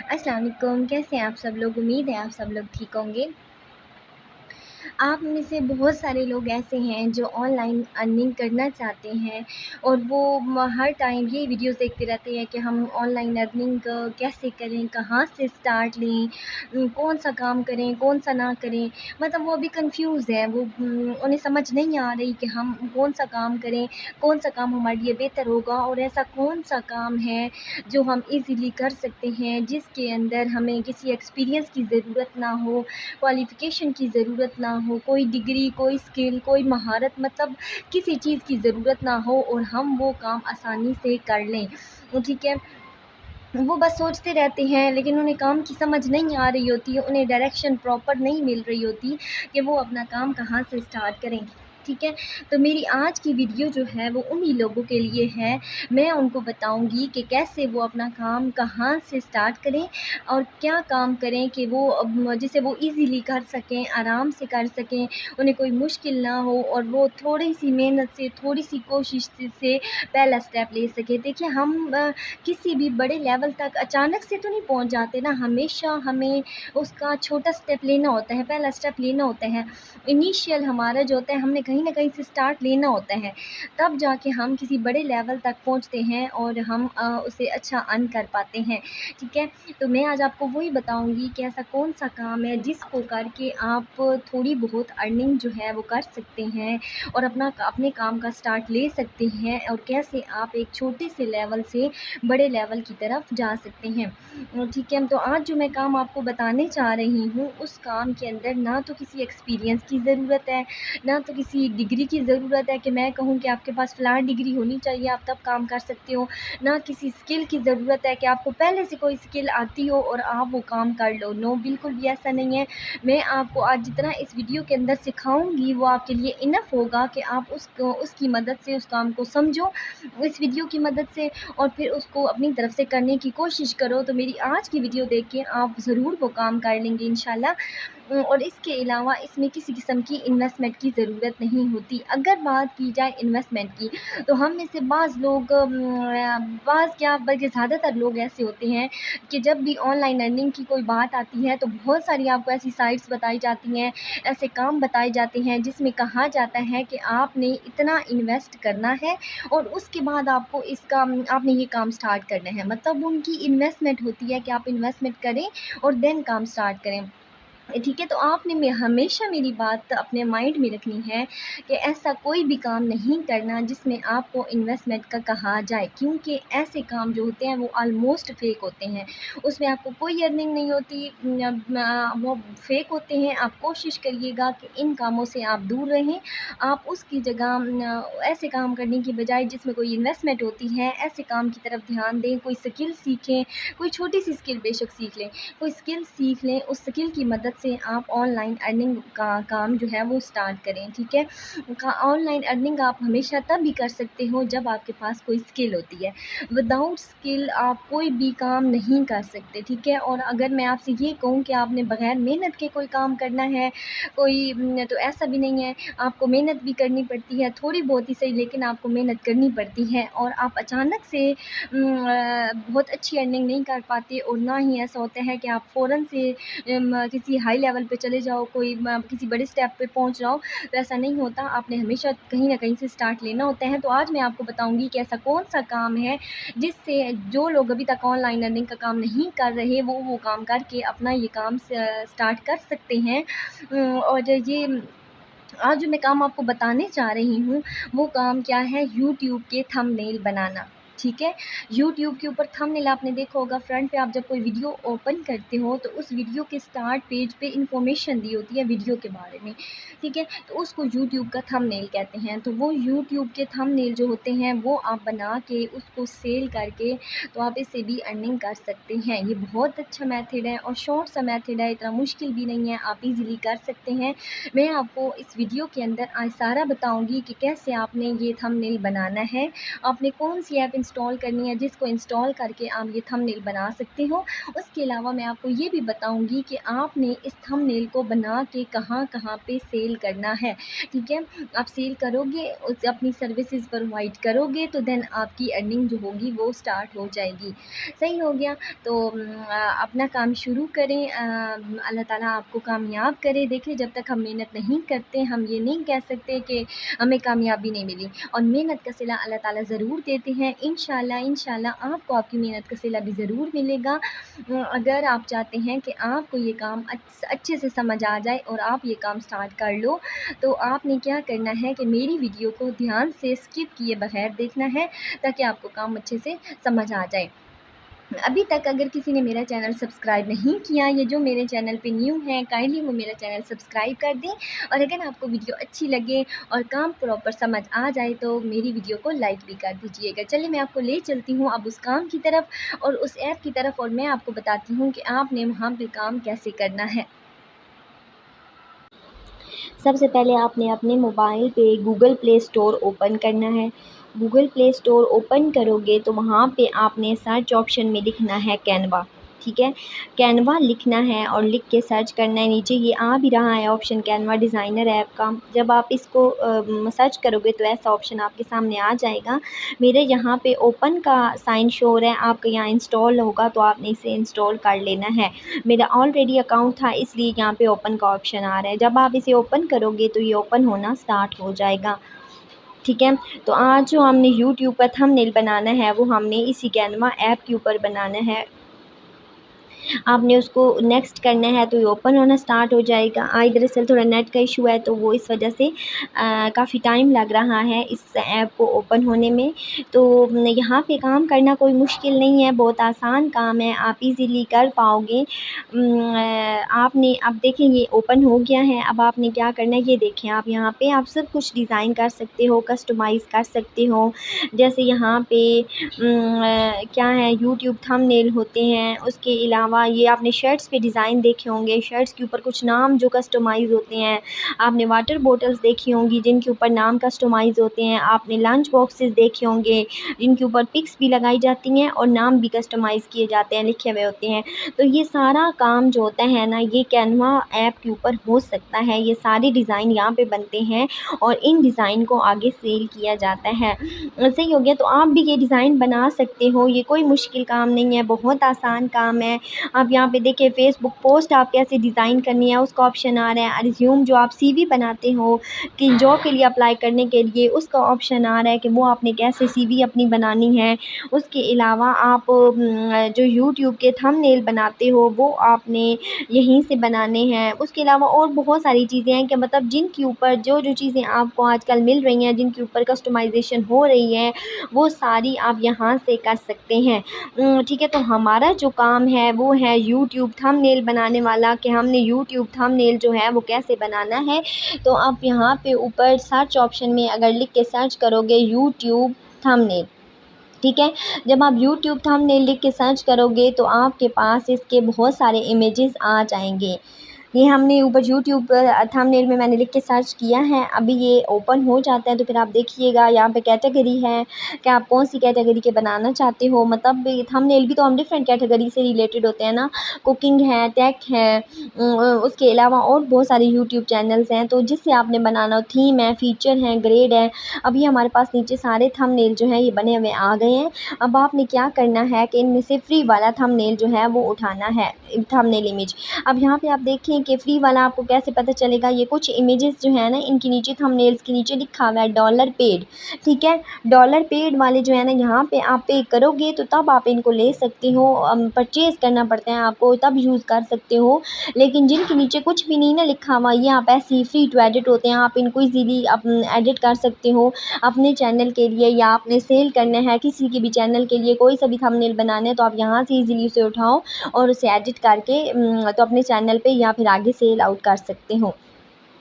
अस्सलाम वालेकुम, कैसे हैं आप सब लोग? उम्मीद है आप सब लोग ठीक होंगे। आप में से बहुत सारे लोग ऐसे हैं जो ऑनलाइन अर्निंग करना चाहते हैं और वो हर टाइम ये वीडियोस देखते रहते हैं कि हम ऑनलाइन अर्निंग कैसे करें, कहाँ से स्टार्ट लें, कौन सा काम करें, कौन सा ना करें। मतलब वो अभी कंफ्यूज है, वो उन्हें समझ नहीं आ रही कि हम कौन सा काम करें, कौन सा काम हमारे लिए बेहतर होगा और ऐसा कौन सा काम है जो हम इजीली कर सकते हैं, जिसके अंदर हमें किसी एक्सपीरियंस की ज़रूरत ना हो, क्वालिफ़िकेशन की ज़रूरत ना हो, कोई डिग्री, कोई स्किल, कोई महारत, मतलब किसी चीज़ की ज़रूरत ना हो और हम वो काम आसानी से कर लें। ठीक है? वो बस सोचते रहते हैं लेकिन उन्हें काम की समझ नहीं आ रही होती है, उन्हें डायरेक्शन प्रॉपर नहीं मिल रही होती कि वो अपना काम कहाँ से स्टार्ट करें। ठीक है? तो मेरी आज की वीडियो जो है वो उन्हीं लोगों के लिए है। मैं उनको बताऊँगी कि कैसे वो अपना काम कहाँ से स्टार्ट करें और क्या काम करें कि वो जिसे वो ईज़िली कर सकें, आराम से कर सकें, उन्हें कोई मुश्किल ना हो और वो थोड़ी-सी मेहनत से, थोड़ी-सी कोशिश से पहला स्टेप ले सकें। देखिए, हम किसी भी बड़े लेवल तक अचानक से तो नहीं पहुंच जाते ना, हमेशा हमें उसका छोटा स्टेप लेना होता है, पहला स्टेप लेना होता है। इनिशियल हमारा जो होता है, हमने कहीं ना कहीं से स्टार्ट लेना होता है, तब जाके हम किसी बड़े लेवल तक पहुंचते हैं और हम उसे अच्छा अर्न कर पाते हैं। ठीक है? तो मैं आज आपको वही बताऊंगी कि ऐसा कौन सा काम है जिसको करके आप थोड़ी बहुत अर्निंग जो है वो कर सकते हैं और अपने काम का स्टार्ट ले सकते हैं और कैसे आप एक छोटे से लेवल से बड़े लेवल की तरफ जा सकते हैं। ठीक है, तो आज जो मैं काम आपको बताने जा रही हूँ, उस काम के अंदर ना तो किसी एक्सपीरियंस की ज़रूरत है, ना तो किसी डिग्री की ज़रूरत है कि मैं कहूँ कि आपके पास फ़लाँ डिग्री होनी चाहिए आप तब काम कर सकते हो, ना किसी स्किल की ज़रूरत है कि आपको पहले से कोई स्किल आती हो और आप वो काम कर लो। नो, बिल्कुल भी ऐसा नहीं है। मैं आपको आज जितना इस वीडियो के अंदर सिखाऊँगी वो आपके लिए इनफ होगा कि आप उसकी मदद से उस काम को समझो, इस वीडियो की मदद से, और फिर उसको अपनी तरफ से करने की कोशिश करो। तो मेरी आज की वीडियो देख के आप ज़रूर वो काम कर लेंगे इंशाल्लाह। और इसके अलावा इसमें किसी किस्म की इन्वेस्टमेंट की ज़रूरत नहीं होती। अगर बात की जाए इन्वेस्टमेंट की, तो हम में से बाज़ लोग बाज़ क्या बल्कि ज़्यादातर लोग ऐसे होते हैं कि जब भी ऑनलाइन अर्निंग की कोई बात आती है तो बहुत सारी आपको ऐसी साइट्स बताई जाती हैं, ऐसे काम बताए जाते हैं जिसमें कहा जाता है कि आपने इतना इन्वेस्ट करना है और उसके बाद आपने ये काम स्टार्ट करना है। मतलब उनकी इन्वेस्टमेंट होती है कि आप इन्वेस्टमेंट करें और देन काम स्टार्ट करें। ठीक है? तो आपने हमेशा मेरी बात अपने माइंड में रखनी है कि ऐसा कोई भी काम नहीं करना जिसमें आपको इन्वेस्टमेंट का कहा जाए, क्योंकि ऐसे काम जो होते हैं वो ऑलमोस्ट फेक होते हैं, उसमें आपको कोई अर्निंग नहीं होती, वो फेक होते हैं। आप कोशिश करिएगा कि इन कामों से आप दूर रहें। आप उसकी जगह ऐसे काम करने की बजाय जिसमें कोई इन्वेस्टमेंट होती है, ऐसे काम की तरफ ध्यान दें। कोई स्किल सीखें, कोई छोटी सी स्किल बेशक सीख लें, कोई स्किल सीख लें, उस स्किल की मदद से आप ऑनलाइन अर्निंग का काम जो है वो स्टार्ट करें। ठीक है? ऑनलाइन अर्निंग आप हमेशा तब भी कर सकते हो जब आपके पास कोई स्किल होती है। विदाउट स्किल आप कोई भी काम नहीं कर सकते। ठीक है? और अगर मैं आपसे ये कहूँ कि आपने बग़ैर मेहनत के कोई काम करना है, तो ऐसा भी नहीं है। आपको मेहनत भी करनी पड़ती है, थोड़ी बहुत ही सही, लेकिन आपको मेहनत करनी पड़ती है और आप अचानक से बहुत अच्छी अर्निंग नहीं कर पाते और ना ही ऐसा होता है कि आप फ़ौरन से किसी हाई लेवल पे चले जाओ, किसी बड़े स्टेप पे पहुंच जाओ, तो ऐसा नहीं होता। आपने हमेशा कहीं ना कहीं से स्टार्ट लेना होता है। तो आज मैं आपको बताऊंगी कि ऐसा कौन सा काम है जिससे जो लोग अभी तक ऑनलाइन अर्निंग का काम नहीं कर रहे वो काम करके अपना ये काम स्टार्ट कर सकते हैं। और ये आज जो मैं काम आपको बताने जा रही हूँ, वो काम क्या है? यूट्यूब के थंबनेल बनाना। ठीक है? यूट्यूब के ऊपर थंबनेल आपने देखा होगा, फ्रंट पे आप जब कोई वीडियो ओपन करते हो तो उस वीडियो के स्टार्ट पेज पे इन्फॉर्मेशन दी होती है वीडियो के बारे में। ठीक है? तो उसको यूट्यूब का थंबनेल कहते हैं। तो वो यूट्यूब के थंबनेल जो होते हैं वो आप बना के उसको सेल करके तो आप इससे भी अर्निंग कर सकते हैं। ये बहुत अच्छा मेथड है और शॉर्ट सा मेथड है, इतना मुश्किल भी नहीं है, आप ईज़िली कर सकते हैं। मैं आपको इस वीडियो के अंदर आज सारा बताऊंगी कि कैसे आपने ये थंबनेल बनाना है, आपने कौन सी ऐप इंस्टॉल करनी है, जिसको इंस्टॉल करके आप ये थंबनेल बना सकते हो। उसके अलावा मैं आपको ये भी बताऊँगी कि आपने इस थंबनेल को बना के कहाँ-कहाँ पे सेल करना है, ठीक है? आप सेल करोगे, उस अपनी सर्विसेज़ प्रोवाइड करोगे, तो देन आपकी अर्निंग जो होगी वो स्टार्ट हो जाएगी। सही हो गया? तो अपना काम शुरू करें, अल्लाह ताला आपको कामयाब करे। देखिए, जब तक हम मेहनत नहीं करते, हम ये नहीं कह सकते कि हमें कामयाबी नहीं मिली, और मेहनत का सिला अल्लाह ताला ज़रूर देते हैं। इंशाल्लाह आपको आपकी मेहनत का सिला भी ज़रूर मिलेगा। अगर आप चाहते हैं कि आपको ये काम अच्छे से समझ आ जाए और आप ये काम स्टार्ट कर लो, तो आपने क्या करना है कि मेरी वीडियो को ध्यान से स्किप किए बगैर देखना है, ताकि आपको काम अच्छे से समझ आ जाए। अभी तक अगर किसी ने मेरा चैनल सब्सक्राइब नहीं किया, ये जो मेरे चैनल पे न्यू हैं, काइंडली वो मेरा चैनल सब्सक्राइब कर दें, और अगर आपको वीडियो अच्छी लगे और काम प्रॉपर समझ आ जाए तो मेरी वीडियो को लाइक भी कर दीजिएगा। चलिए, मैं आपको ले चलती हूँ अब उस काम की तरफ और उस ऐप की तरफ, और मैं आपको बताती हूँ कि आपने वहाँ पे काम कैसे करना है। सबसे पहले आपने अपने मोबाइल पे गूगल प्ले स्टोर ओपन करना है। गूगल प्ले स्टोर ओपन करोगे तो वहाँ पे आपने सर्च ऑप्शन में लिखना है कैनवा, ठीक है? कैनवा लिखना है और लिख के सर्च करना है। नीचे ये आ भी रहा है ऑप्शन कैनवा डिज़ाइनर ऐप का। जब आप इसको सर्च करोगे तो ऐसा ऑप्शन आपके सामने आ जाएगा। मेरे यहाँ पे ओपन का साइन शो हो रहा है, आपके यहाँ इंस्टॉल होगा तो आपने इसे इंस्टॉल कर लेना है। मेरा ऑलरेडी अकाउंट था, इसलिए यहाँ पे ओपन का ऑप्शन आ रहा है। जब आप इसे ओपन करोगे तो ये ओपन होना स्टार्ट हो जाएगा, ठीक है? तो आज जो हमने यूट्यूब का थंबनेल बनाना है वो हमने इसी कैनवा ऐप के ऊपर बनाना है। आपने उसको नेक्स्ट करना है तो ये ओपन होना स्टार्ट हो जाएगा। आज दरअसल थोड़ा नेट का इशू है, तो वो इस वजह से काफ़ी टाइम लग रहा है इस ऐप को ओपन होने में। तो यहाँ पे काम करना कोई मुश्किल नहीं है, बहुत आसान काम है, आप इजीली कर पाओगे। आपने अब देखें ये ओपन हो गया है। अब आपने क्या करना है ये देखें, आप यहाँ पे आप सब कुछ डिज़ाइन कर सकते हो, कस्टमाइज़ कर सकते हो। जैसे यहाँ पे क्या है, यूट्यूब थंबनेल होते हैं, उसके अलावा ये आपने शर्ट्स पे डिज़ाइन देखे होंगे, शर्ट्स के ऊपर कुछ नाम जो कस्टमाइज़ होते हैं। आपने वाटर बॉटल्स देखी होंगी जिनके ऊपर नाम कस्टमाइज़ होते हैं। आपने लंच बॉक्सेस देखे होंगे जिनके ऊपर पिक्स भी लगाई जाती हैं और नाम भी कस्टमाइज़ किए जाते हैं, लिखे हुए होते हैं। तो ये सारा काम जो होता है ना, ये कैनवा ऐप के ऊपर हो सकता है। ये सारे डिज़ाइन यहाँ पे बनते हैं और इन डिज़ाइन को आगे सेल किया जाता है। सही हो गया? तो आप भी ये डिज़ाइन बना सकते हो, ये कोई मुश्किल काम नहीं है, बहुत आसान काम है। आप यहाँ पे देखिए फेसबुक पोस्ट आप कैसे डिज़ाइन करनी है उसका ऑप्शन आ रहा है। रिज्यूम जो आप सीवी बनाते हो कि जॉब के लिए अप्लाई करने के लिए, उसका ऑप्शन आ रहा है कि वो आपने कैसे सीवी अपनी बनानी है। उसके अलावा आप जो यूट्यूब के थंबनेल बनाते हो वो आपने यहीं से बनाने हैं। उसके अलावा और बहुत सारी चीज़ें हैं कि मतलब जिनके ऊपर जो चीज़ें आपको आजकल मिल रही हैं, जिनके ऊपर कस्टमाइज़ेशन हो रही है, वो सारी आप यहाँ से कर सकते हैं। ठीक है? तो हमारा जो काम है वो है यूट्यूब थंबनेल बनाने वाला, कि हमने यूट्यूब थंबनेल जो है वो कैसे बनाना है। तो आप यहाँ पे ऊपर सर्च ऑप्शन में अगर लिख के सर्च करोगे यूट्यूब थंबनेल, ठीक है? जब आप यूट्यूब थंबनेल लिख के सर्च करोगे तो आपके पास इसके बहुत सारे इमेजेस आ जाएंगे। ये हमने ऊपर यूट्यूब थंबनेल में मैंने लिख के सर्च किया है। अभी ये ओपन हो जाता है तो फिर आप देखिएगा यहाँ पे कैटेगरी है कि आप कौन सी कैटेगरी के बनाना चाहते हो। मतलब ये थंबनेल भी तो हम डिफरेंट कैटेगरी से रिलेटेड होते हैं ना, कुकिंग है, टेक है, उसके अलावा और बहुत सारे यूट्यूब चैनल्स हैं, तो जिससे आपने बनाना हो। थीम है, फीचर है, ग्रेड है। अभी हमारे पास नीचे सारे थंबनेल जो है ये बने हुए आ गए हैं। अब आपने क्या करना है कि इनमें से फ्री वाला थंबनेल जो है वो उठाना है, थंबनेल इमेज। अब यहाँ पे आप देखें कि फ्री वाला आपको कैसे पता चलेगा। ये कुछ इमेजेस जो है ना, इनके नीचे थंबनेल्स के नीचे लिखा हुआ है डॉलर पेड, ठीक है? डॉलर पेड वाले जो है ना, यहाँ पे आप पे करोगे तो तब आप इनको ले सकते हो। परचेज़ करना पड़ता है आपको, तब यूज़ कर सकते हो। लेकिन जिनके नीचे कुछ भी नहीं ना लिखा हुआ, ये आप ऐसे ही फ्री टू एडिट होते हैं, आप इनको ईज़िली एडिट कर सकते हो अपने चैनल के लिए, या आपने सेल करना है किसी के भी चैनल के लिए, कोई सा भी थंबनेल बनाना है तो आप यहाँ से ईज़िली उसे उठाओ और उसे एडिट करके तो अपने चैनल पे या फिर आगे सेल आउट कर सकते हो।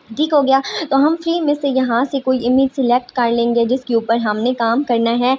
ठीक हो गया? तो हम फ्री में से यहाँ से कोई इमेज सिलेक्ट कर लेंगे जिसके ऊपर हमने काम करना है।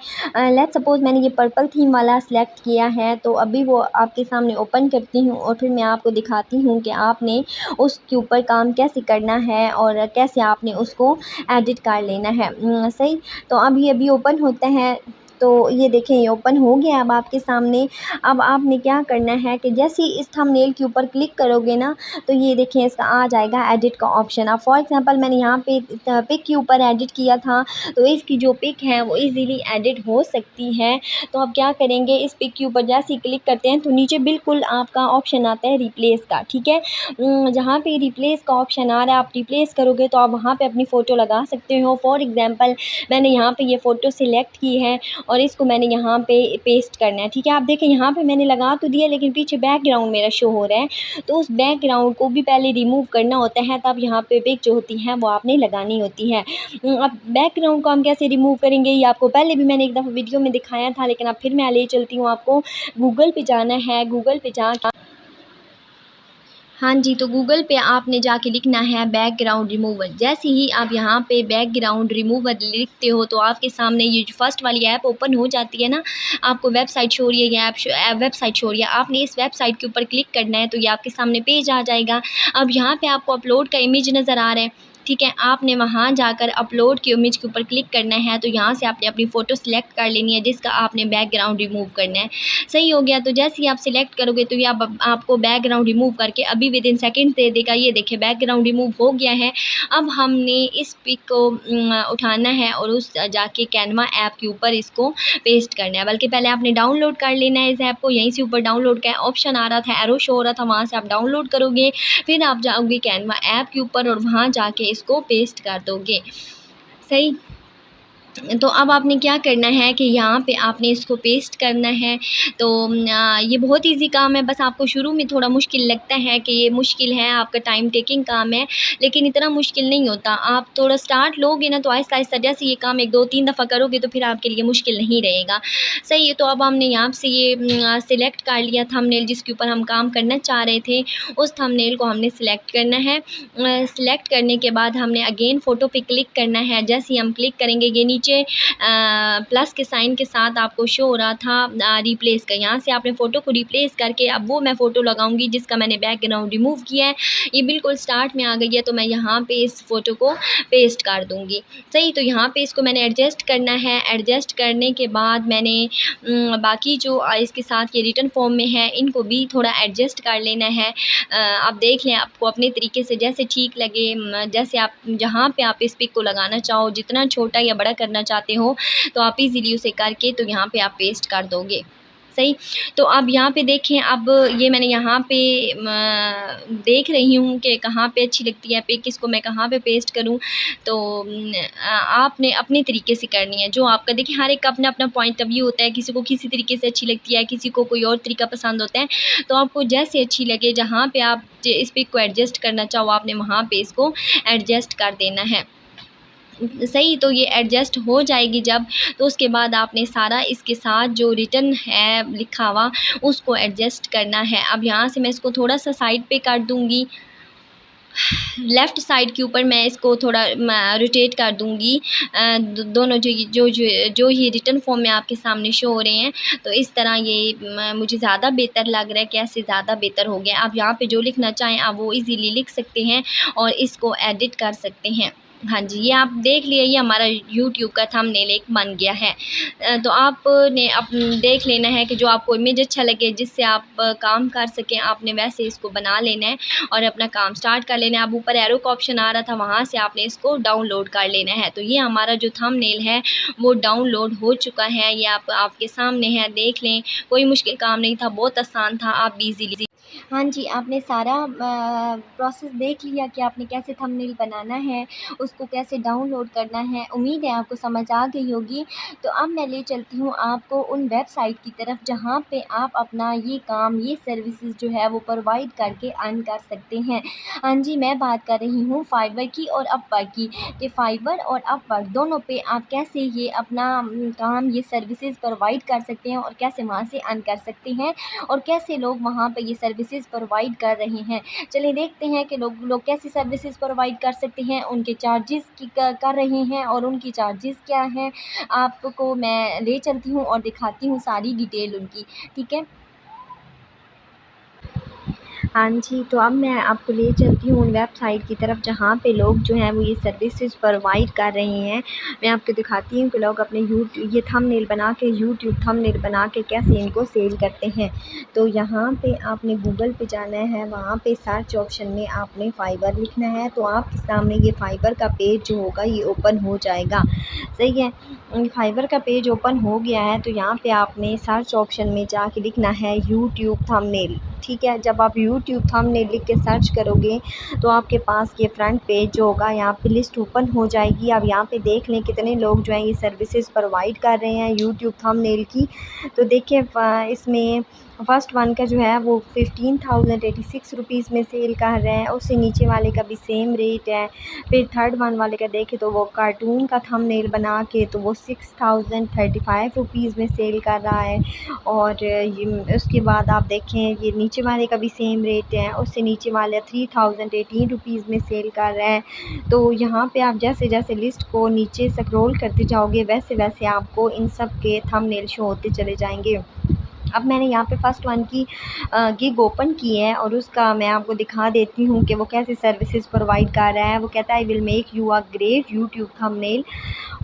लेट्स सपोज़ मैंने ये पर्पल थीम वाला सिलेक्ट किया है, तो अभी वो आपके सामने ओपन करती हूँ और फिर मैं आपको दिखाती हूँ कि आपने उसके ऊपर काम कैसे करना है और कैसे आपने उसको एडिट कर लेना है। सही? तो अभी ओपन होता है। तो ये देखें ये ओपन हो गया अब आपके सामने। अब आपने क्या करना है कि जैसे ही इस थंबनेल के ऊपर क्लिक करोगे ना, तो ये देखें इसका आ जाएगा एडिट का ऑप्शन। अब फॉर एग्जांपल मैंने यहाँ पे पिक के ऊपर एडिट किया था, तो इसकी जो पिक है वो इजीली एडिट हो सकती है। तो अब क्या करेंगे, इस पिक के ऊपर जैसे ही क्लिक करते हैं तो नीचे बिल्कुल आपका ऑप्शन आता है रिप्लेस का, ठीक है। जहाँ पे रिप्लेस का ऑप्शन आ रहा है, आप रिप्लेस करोगे तो आप वहाँ पे अपनी फ़ोटो लगा सकते हो। फॉर एग्जांपल मैंने यहाँ पे ये फ़ोटो सिलेक्ट की है और इसको मैंने यहाँ पे पेस्ट करना है, ठीक है। आप देखें यहाँ पे मैंने लगा तो दिया, लेकिन पीछे बैकग्राउंड मेरा शो हो रहा है, तो उस बैकग्राउंड को भी पहले रिमूव करना होता है, तब यहाँ पे पिक जो होती है वो आपने लगानी होती है। अब बैकग्राउंड को हम कैसे रिमूव करेंगे, ये आपको पहले भी मैंने एक दफ़ा वीडियो में दिखाया था, लेकिन अब फिर मैं ले चलती हूँ आपको। गूगल पे जाना है, गूगल पे जा हाँ जी, तो गूगल पे आपने जाके लिखना है बैकग्राउंड रिमूवर। जैसे ही आप यहाँ पे बैकग्राउंड रिमूवर लिखते हो तो आपके सामने ये जो फर्स्ट वाली ऐप ओपन हो जाती है ना, आपको वेबसाइट शो हो रही है, ये ऐप वेबसाइट शो हो रही है। आपने इस वेबसाइट के ऊपर क्लिक करना है तो ये आपके सामने पेज आ जाएगा। अब यहाँ पे आपको अपलोड का इमेज नज़र आ रहा है, ठीक है। आपने वहाँ जाकर अपलोड की इमेज के ऊपर क्लिक करना है, तो यहाँ से आपने अपनी फ़ोटो सिलेक्ट कर लेनी है जिसका आपने बैकग्राउंड रिमूव करना है। सही हो गया, तो जैसे ही आप सिलेक्ट करोगे तो ये आपको बैकग्राउंड रिमूव करके अभी विदिन सेकंड दे देगा। ये देखिए बैकग्राउंड रिमूव हो गया है। अब हमने इस पिक को उठाना है और उस जाके कैनवा ऐप के ऊपर इसको पेस्ट करना है। बल्कि पहले आपने डाउनलोड कर लेना है इस ऐप को। यहीं से ऊपर डाउनलोड का ऑप्शन आ रहा था, एरो शो हो रहा था, वहाँ से आप डाउनलोड करोगे, फिर आप जाओगे कैनवा ऐप के ऊपर और वहाँ जाके इसको पेस्ट कर दोगे। सही, तो अब आपने क्या करना है कि यहाँ पे आपने इसको पेस्ट करना है। तो ये बहुत ईज़ी काम है, बस आपको शुरू में थोड़ा मुश्किल लगता है कि ये मुश्किल है, आपका टाइम टेकिंग काम है, लेकिन इतना मुश्किल नहीं होता। आप थोड़ा स्टार्ट लोगे ना तो आहिस्ता-आहिस्ता जैसे ये काम 1-2-3 दफ़ा करोगे तो फिर आपके लिए मुश्किल नहीं रहेगा। सही है, तो अब हमने यहाँ से ये सिलेक्ट कर लिया थंबनेल जिसके ऊपर हम काम करना चाह रहे थे, उस थंबनेल को हमने सिलेक्ट करना है। सिलेक्ट करने के बाद हमने अगेन फ़ोटो पे क्लिक करना है। जैसे ही हम क्लिक करेंगे, ये नीचे प्लस के साइन के साथ आपको शो हो रहा था रिप्लेस का, यहाँ से आपने फ़ोटो को रिप्लेस करके अब वो मैं फ़ोटो लगाऊंगी जिसका मैंने बैकग्राउंड रिमूव किया है। ये बिल्कुल स्टार्ट में आ गई है, तो मैं यहाँ पे इस फ़ोटो को पेस्ट कर दूँगी। सही, तो यहाँ पे इसको मैंने एडजस्ट करना है। एडजस्ट करने के बाद मैंने बाकी जो इसके साथ ये रिटन फॉर्म में है इनको भी थोड़ा एडजस्ट कर लेना है। आप देख लें, आपको अपने तरीके से जैसे ठीक लगे, जैसे आप जहाँ पे आप इस पिक को लगाना चाहो, जितना छोटा या बड़ा करना चाहते हो, तो आप इजीली उसे करके तो यहाँ पे आप पेस्ट कर दोगे। सही, तो अब यहाँ पे देखें, अब ये मैंने यहाँ पे देख रही हूँ कि कहाँ पे अच्छी लगती है पिक, इसको मैं कहाँ पे पेस्ट करूँ। तो आपने अपने तरीके से करनी है, जो आपका देखिए हर एक का अपना अपना पॉइंट ऑफ व्यू होता है, किसी को किसी तरीके से अच्छी लगती है, किसी को कोई और तरीका पसंद होता है। तो आपको जैसे अच्छी लगे, जहाँ पे आप इस पिक को एडजस्ट करना चाहो, आपने वहाँ पे इसको एडजस्ट कर देना है। सही, तो ये एडजस्ट हो जाएगी जब, तो उसके बाद आपने सारा इसके साथ जो रिटन है लिखा हुआ उसको एडजस्ट करना है। अब यहाँ से मैं इसको थोड़ा सा साइड पे कर दूँगी, लेफ़्ट साइड के ऊपर मैं इसको थोड़ा रोटेट कर दूँगी। दोनों जो ये रिटन फॉर्म में आपके सामने शो हो रहे हैं, तो इस तरह ये मुझे ज़्यादा बेहतर लग रहा है कि ऐसे ज़्यादा बेहतर हो गया। आप यहाँ पे जो लिखना चाहें आप वो इजीली लिख सकते हैं और इसको एडिट कर सकते हैं। हाँ जी, ये आप देख लिए, ये हमारा यूट्यूब का थंबनेल एक बन गया है। तो आपने देख लेना है कि जो आपको इमेज अच्छा लगे, जिससे आप काम कर सकें, आपने वैसे इसको बना लेना है और अपना काम स्टार्ट कर लेना है। अब ऊपर एरो का ऑप्शन आ रहा था, वहाँ से आपने इसको डाउनलोड कर लेना है। तो ये हमारा जो थंबनेल है वो डाउनलोड हो चुका है, ये आपके सामने है, देख लें। कोई मुश्किल काम नहीं था, बहुत आसान था, आप भी ईज़िली। हाँ जी, आपने सारा प्रोसेस देख लिया कि आपने कैसे थंबनेल बनाना है, उसको कैसे डाउनलोड करना है। उम्मीद है आपको समझ आ गई होगी। तो अब मैं ले चलती हूँ आपको उन वेबसाइट की तरफ जहाँ पे आप अपना ये काम, ये सर्विसेज़ जो है वो प्रोवाइड करके अर्न कर सकते हैं। हाँ जी, मैं बात कर रही हूँ फाइवर की और अपवर्क की, कि फाइवर और अपवर्क दोनों पे आप कैसे ये अपना काम, ये सर्विसेज़ प्रोवाइड कर सकते हैं और कैसे वहाँ से अर्न कर सकते हैं और कैसे लोग वहाँ पे ये सर्विसेज़ प्रोवाइड कर रहे हैं। चलिए देखते हैं कि लोग कैसी सर्विसेज़ प्रोवाइड कर सकते हैं, उनके चार्जेस कर रहे हैं और उनकी चार्जेस क्या हैं। आपको मैं ले चलती हूँ और दिखाती हूँ सारी डिटेल उनकी, ठीक है। हाँ जी, तो अब मैं आपको ले चलती हूँ उन वेबसाइट की तरफ जहाँ पे लोग जो हैं वो ये सर्विसेज़ प्रोवाइड कर रहे हैं। मैं आपको दिखाती हूँ कि लोग अपने ये थंबनेल बना के यूट्यूब थंबनेल बना के कैसे इनको सेल करते हैं। तो यहाँ पे आपने गूगल पे जाना है, वहाँ पे सर्च ऑप्शन में आपने फाइवर लिखना है, तो आपके सामने ये फाइवर का पेज जो होगा ये ओपन हो जाएगा। सही है। फाइवर का पेज ओपन हो गया है, तो यहाँ पे आपने सर्च ऑप्शन में जाके लिखना है यूट्यूब थंबनेल। ठीक है, जब आप यूट्यूब थंबनेल लिख के सर्च करोगे तो आपके पास ये फ्रंट पेज जो होगा यहाँ पे लिस्ट ओपन हो जाएगी। अब यहाँ पे देख लें कितने लोग जो हैं ये सर्विसेज प्रोवाइड कर रहे हैं यूट्यूब थंबनेल की। तो देखिए इसमें फर्स्ट वन का जो है वो 15,086 रुपीज़ में सेल कर रहे हैं, उससे नीचे वाले का भी सेम रेट है। फिर थर्ड वन वाले का देखें तो वो कार्टून का थंबनेल बना के तो वो 6,035 रुपीज़ में सेल कर रहा है। और उसके बाद आप देखें ये नीचे वाले का भी सेम रेट है, उससे नीचे वाले 3,018 रुपीज़ में सेल कर रहा है। तो यहाँ पे आप जैसे जैसे लिस्ट को नीचे स्क्रॉल करते जाओगे वैसे वैसे आपको इन सब के थंबनेल शो होते चले जाएंगे। अब मैंने यहाँ पे फर्स्ट वन की गिग ओपन की है और उसका मैं आपको दिखा देती हूँ कि वो कैसे सर्विसेज प्रोवाइड कर रहा है। वो कहता है I will make you a great YouTube thumbnail,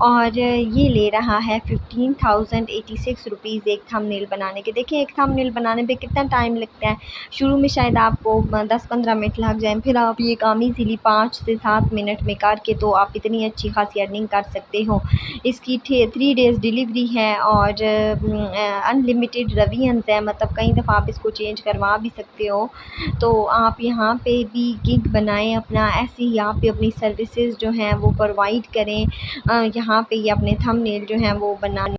और ये ले रहा है 15,086 रुपीज़ एक थंबनेल बनाने के। देखिए एक थंबनेल बनाने पे कितना टाइम लगता है। शुरू में शायद आपको 10-15 मिनट लग जाएँ, फिर आप ये काम ईज़िली 5 से 7 मिनट में करके तो आप इतनी अच्छी खासी अर्निंग कर सकते हो। इसकी 3 डेज़ डिलीवरी है और अनलिमिटेड रिवीजन्स है, मतलब कई दफ़ा आप इसको चेंज करवा भी सकते हो। तो आप यहाँ पे भी गिग बनाएँ अपना, ऐसे ही आप भी अपनी सर्विसेज जो हैं वो प्रोवाइड करें। यहाँ पे ये अपने थंबनेल जो हैं वो बनाने।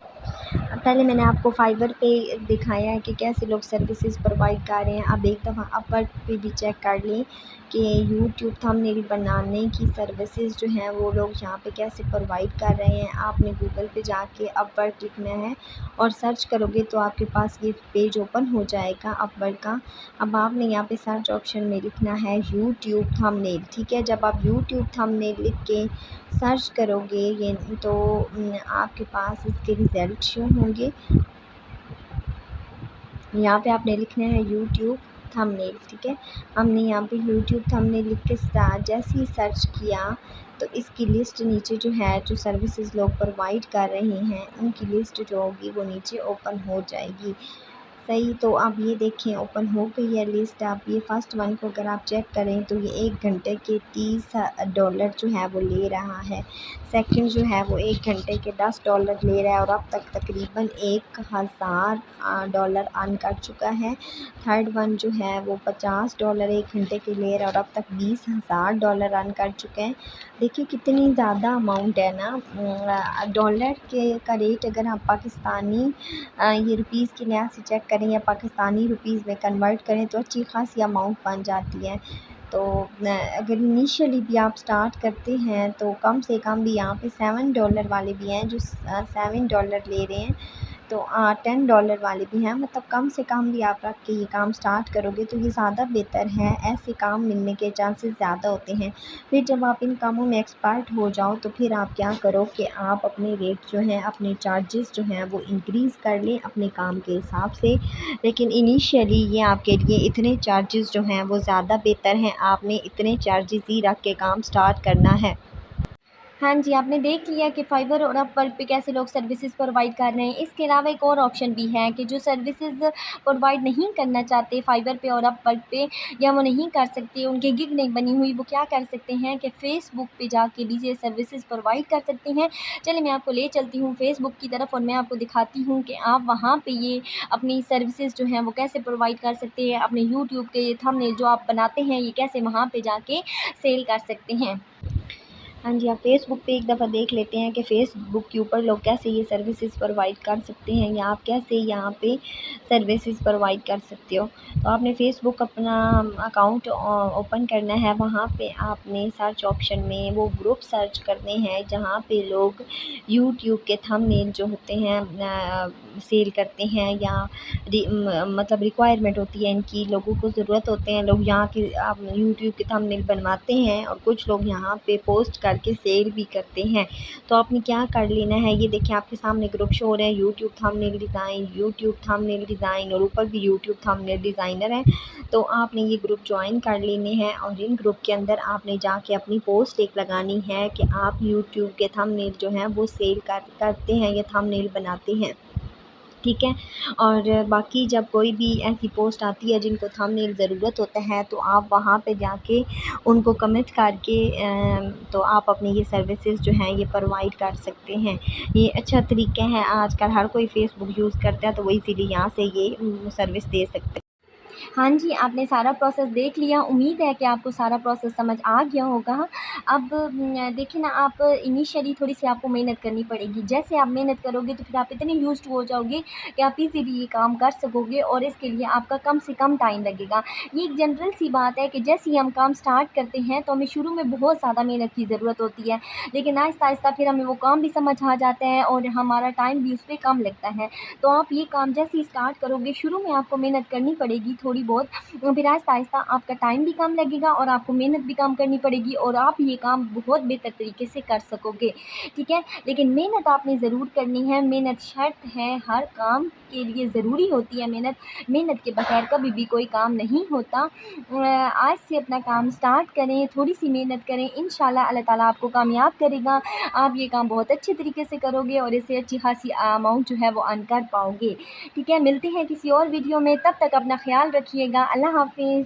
पहले मैंने आपको फाइवर पे दिखाया है कि कैसे लोग सर्विसेज प्रोवाइड कर रहे हैं। अब एक दफ़ा अपवर्क पे भी चेक कर लें कि यूट्यूब थंबनेल बनाने की सर्विसेज जो हैं वो लोग यहाँ पे कैसे प्रोवाइड कर रहे हैं। आपने गूगल पे जाके अपवर्क लिखना है और सर्च करोगे तो आपके पास ये पेज ओपन हो जाएगा अपवर्क का। अब आपने यहाँ पे सर्च ऑप्शन में लिखना है यूट्यूब थंबनेल। ठीक है, जब आप यूट्यूब थंबनेल लिख के सर्च करोगे ये तो आपके पास इसके रिज़ल्ट शो होंगे। यहाँ पे आपने लिखना है यूट्यूब थंबनेल। ठीक है, हमने यहाँ पे यूट्यूब थंबनेल लिख के जैसे ही सर्च किया तो इसकी लिस्ट नीचे जो है जो सर्विसेज लोग प्रोवाइड कर रहे हैं उनकी लिस्ट जो होगी वो नीचे ओपन हो जाएगी। सही, तो आप ये देखें ओपन हो गई है लिस्ट। आप ये फर्स्ट वन को अगर आप चेक करें तो ये 1 घंटे के $30 जो है वो ले रहा है। सेकंड जो है वो 1 घंटे के $10 ले रहा है और अब तक तकरीबन $1,000 अर्न कर चुका है। थर्ड वन जो है वो $50 1 घंटे के ले रहा है और अब तक $20,000 अर्न कर चुके हैं। देखिए कितनी ज़्यादा अमाउंट है ना। डॉलर के का रेट अगर आप पाकिस्तानी ये रुपीज़ के लिहाज से चेक करें या पाकिस्तानी रुपीज़ में कन्वर्ट करें तो अच्छी खासी अमाउंट बन जाती है। तो अगर इनिशियली भी आप स्टार्ट करते हैं तो कम से कम भी यहाँ पे $7 वाले भी हैं जो $7 ले रहे हैं, तो $10 वाले भी हैं। मतलब कम से कम भी आप रख के ये काम स्टार्ट करोगे तो ये ज़्यादा बेहतर है, ऐसे काम मिलने के चांसेस ज़्यादा होते हैं। फिर जब आप इन कामों में एक्सपर्ट हो जाओ तो फिर आप क्या करो कि आप अपने रेट जो हैं अपने चार्जेस जो हैं वो इंक्रीज़ कर लें अपने काम के हिसाब से। लेकिन इनिशियली ये आपके लिए इतने चार्जेस जो हैं वो ज़्यादा बेहतर हैं, आपने इतने चार्जेस ही रख के काम स्टार्ट करना है। हाँ जी, आपने देख लिया कि फाइवर और अपवर्क पे कैसे लोग सर्विसेज प्रोवाइड कर रहे हैं। इसके अलावा एक और ऑप्शन भी है कि जो सर्विसेज प्रोवाइड नहीं करना चाहते फाइवर पे और अपवर्क पे, या वो नहीं कर सकते, उनकी गिग नहीं बनी हुई, वो क्या कर सकते हैं कि फ़ेसबुक पे जाके भी ये सर्विसेज प्रोवाइड कर सकते हैं। चलिए मैं आपको ले चलती हूँ फ़ेसबुक की तरफ और मैं आपको दिखाती हूँ कि आप वहाँ पे ये अपनी सर्विसेज जो हैं वो कैसे प्रोवाइड कर सकते हैं। अपने यूट्यूब के थंबनेल जो आप बनाते हैं ये कैसे वहाँ पे जाके सेल कर सकते हैं। हाँ जी, आप फ़ेसबुक पे एक दफ़ा देख लेते हैं कि फ़ेसबुक के ऊपर लोग कैसे ये सर्विसेज प्रोवाइड कर सकते हैं या आप कैसे यहाँ पे सर्विसेज प्रोवाइड कर सकते हो। तो आपने फ़ेसबुक अपना अकाउंट ओपन करना है, वहाँ पे आपने सर्च ऑप्शन में वो ग्रुप सर्च करने हैं जहाँ पे लोग यूट्यूब के थंबनेल जो होते हैं सेल करते हैं या मतलब रिक्वायरमेंट होती है इनकी, लोगों को ज़रूरत होते हैं, लोग यहाँ के यूट्यूब के थंबनेल बनवाते हैं और कुछ लोग यहाँ पे पोस्ट करके सेल भी करते हैं। तो आपने क्या कर लेना है, ये देखिए आपके सामने ग्रुप शो हो रहे हैं, यूट्यूब थंबनेल डिज़ाइन और ऊपर भी यूट्यूब थंबनेल डिज़ाइनर है। तो आपने ये ग्रुप ज्वाइन कर लेने हैं और इन ग्रुप के अंदर आपने जाके अपनी पोस्ट एक लगानी है कि आप यूट्यूब के थंबनेल जो हैं वो सेल करते हैं या थंबनेल बनाते हैं, ठीक है। और बाकी जब कोई भी ऐसी पोस्ट आती है जिनको थंबनेल ज़रूरत होता है तो आप वहाँ पे जाके उनको कमेंट करके तो आप अपनी ये सर्विसेज जो हैं ये प्रोवाइड कर सकते हैं। ये अच्छा तरीका है, आजकल हर कोई फ़ेसबुक यूज़ करता है तो वो इसीलिए यहाँ से ये सर्विस दे सकते हैं। हाँ जी, आपने सारा प्रोसेस देख लिया, उम्मीद है कि आपको सारा प्रोसेस समझ आ गया होगा। अब देखिए ना, आप इनिशियली थोड़ी-सी आपको मेहनत करनी पड़ेगी। जैसे आप मेहनत करोगे तो फिर आप इतने यूज़्ड टू हो जाओगे कि आप इज़िली ये काम कर सकोगे और इसके लिए आपका कम से कम टाइम लगेगा। ये एक जनरल सी बात है कि जैसे ही हम काम स्टार्ट करते हैं तो हमें शुरू में बहुत ज़्यादा मेहनत की ज़रूरत होती है, लेकिन आहिस्ता-आहिस्ता फिर हमें वो काम भी समझ आ जाता है और हमारा टाइम भी उस पे कम लगता है। तो आप ये काम जैसे ही स्टार्ट करोगे, शुरू में आपको मेहनत करनी पड़ेगी थोड़ी बहुत, फिर आहिस्ता-आहिस्ता आपका टाइम भी कम लगेगा और आपको मेहनत भी कम करनी पड़ेगी और आप ये काम बहुत बेहतर तरीके से कर सकोगे, ठीक है। लेकिन मेहनत आपने ज़रूर करनी है, मेहनत शर्त है, हर काम के लिए ज़रूरी होती है मेहनत। मेहनत के बगैर कभी भी कोई काम नहीं होता। आज से अपना काम स्टार्ट करें, थोड़ी-सी मेहनत करें, इंशाल्लाह अल्लाह ताला आपको कामयाब करेगा। आप ये काम बहुत अच्छे तरीके से करोगे और इससे अच्छी खासी अमाउंट जो है वो अर्न कर पाओगे, ठीक है। मिलते हैं किसी और वीडियो में, तब तक अपना ख़्याल रखिएगा। अल्लाह हाफ़िज़।